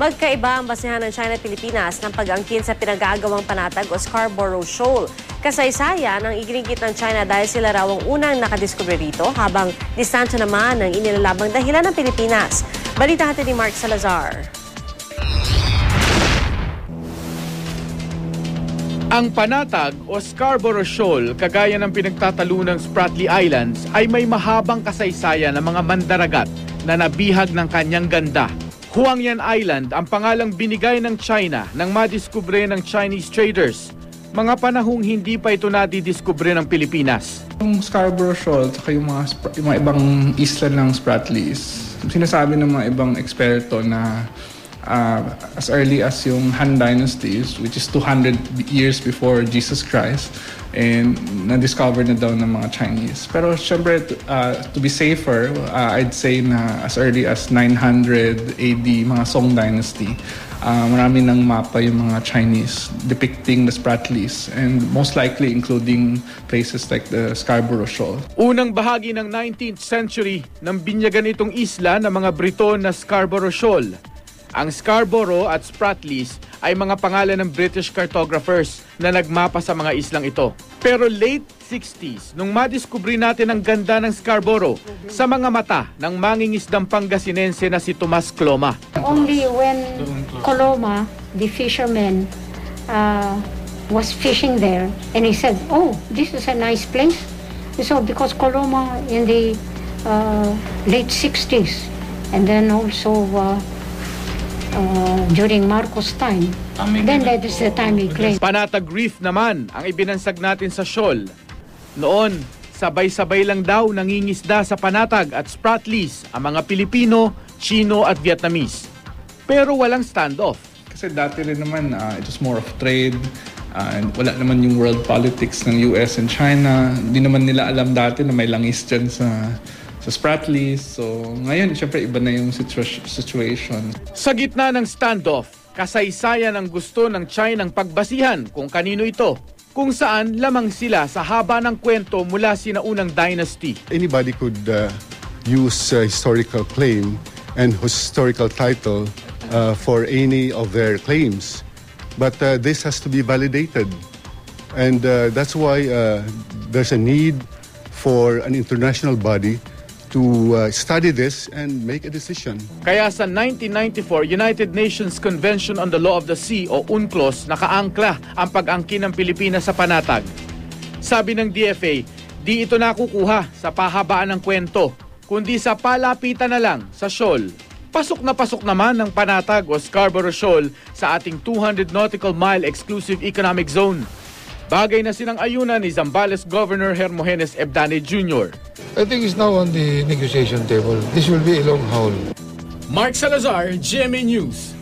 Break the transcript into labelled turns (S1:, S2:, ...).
S1: Magkaiba ang basehan ng China at Pilipinas ng pag-angkin sa pinagagawang panatag o Scarborough Shoal. Kasaysayan ang iginigit ng China dahil sila raw ang unang nakadiskubre rito, habang distansya naman ang inilalabang dahilan ng Pilipinas. Balita natin ni Mark Salazar.
S2: Ang panatag o Scarborough Shoal, kagaya ng pinagtatalunang Spratly Islands, ay may mahabang kasaysayan ng mga mandaragat na nabihag ng kanyang ganda. Huangyan Island ang pangalang binigay ng China nang madiskubre ng Chinese traders. Mga panahong hindi pa ito nadidiskubre ng Pilipinas.
S3: Yung Scarborough Shoal at yung mga ibang isla ng Spratlys, sinasabi ng mga ibang eksperto na as early as yung Han Dynasty, which is 200 years before Jesus Christ, and na-discover na daw ng mga Chinese. Pero syempre, to be safer, I'd say na as early as 900 AD, mga Song Dynasty, marami ng mapa yung mga Chinese depicting the Spratlys, and most likely including places like the Scarborough Shoal.
S2: Unang bahagi ng 19th century nang binyagan itong isla ng mga Briton na Scarborough Shoal. Ang Scarborough at Spratlys ay mga pangalan ng British cartographers na nagmapa sa mga islang ito. Pero late 60s, nung madiskubre natin ang ganda ng Scarborough sa mga mata ng mangingisdang Pangasinense na si Tomas Cloma.
S4: Only when Coloma, the fisherman, was fishing there, and he said, "Oh, this is a nice place." So because Coloma in the late 60s, and then also during Marcos' time, then that is the time he claimed.
S2: Panatag Reef naman ang ibinansag natin sa shoal. Noon, sabay-sabay lang daw nangingisda sa Panatag at Spratlys ang mga Pilipino, Chino at Vietnamese. Pero walang standoff.
S3: Kasi dati rin naman, it was more of trade, and wala naman yung world politics ng US and China. Hindi naman nila alam dati na may langis dyan sa Spratlys. So ngayon, syempre iba na yung situation.
S2: Sa gitna ng standoff, kasaysayan ang gusto ng China ng pagbasihan kung kanino ito, kung saan lamang sila sa haba ng kwento mula sinaunang dynasty.
S5: Anybody could use historical claim and historical title for any of their claims. But this has to be validated. And that's why there's a need for an international body to study this and make a decision.
S2: Kaya sa 1994 United Nations Convention on the Law of the Sea o UNCLOS nakaangkla ang pag-angkin ng Pilipinas sa Panatag. Sabi ng DFA, di ito nakukuha sa pahabaan ng kwento, kundi sa palapitan na lang sa shoal. Pasok naman ng Panatag o Scarborough Shoal sa ating 200 nautical mile exclusive economic zone. Bagay na sinang-ayunan ni Zambales Governor Hermogenes Ebdane Jr.
S6: I think it's now on the negotiation table. This will be a long haul.
S2: Mark Salazar, GMA News.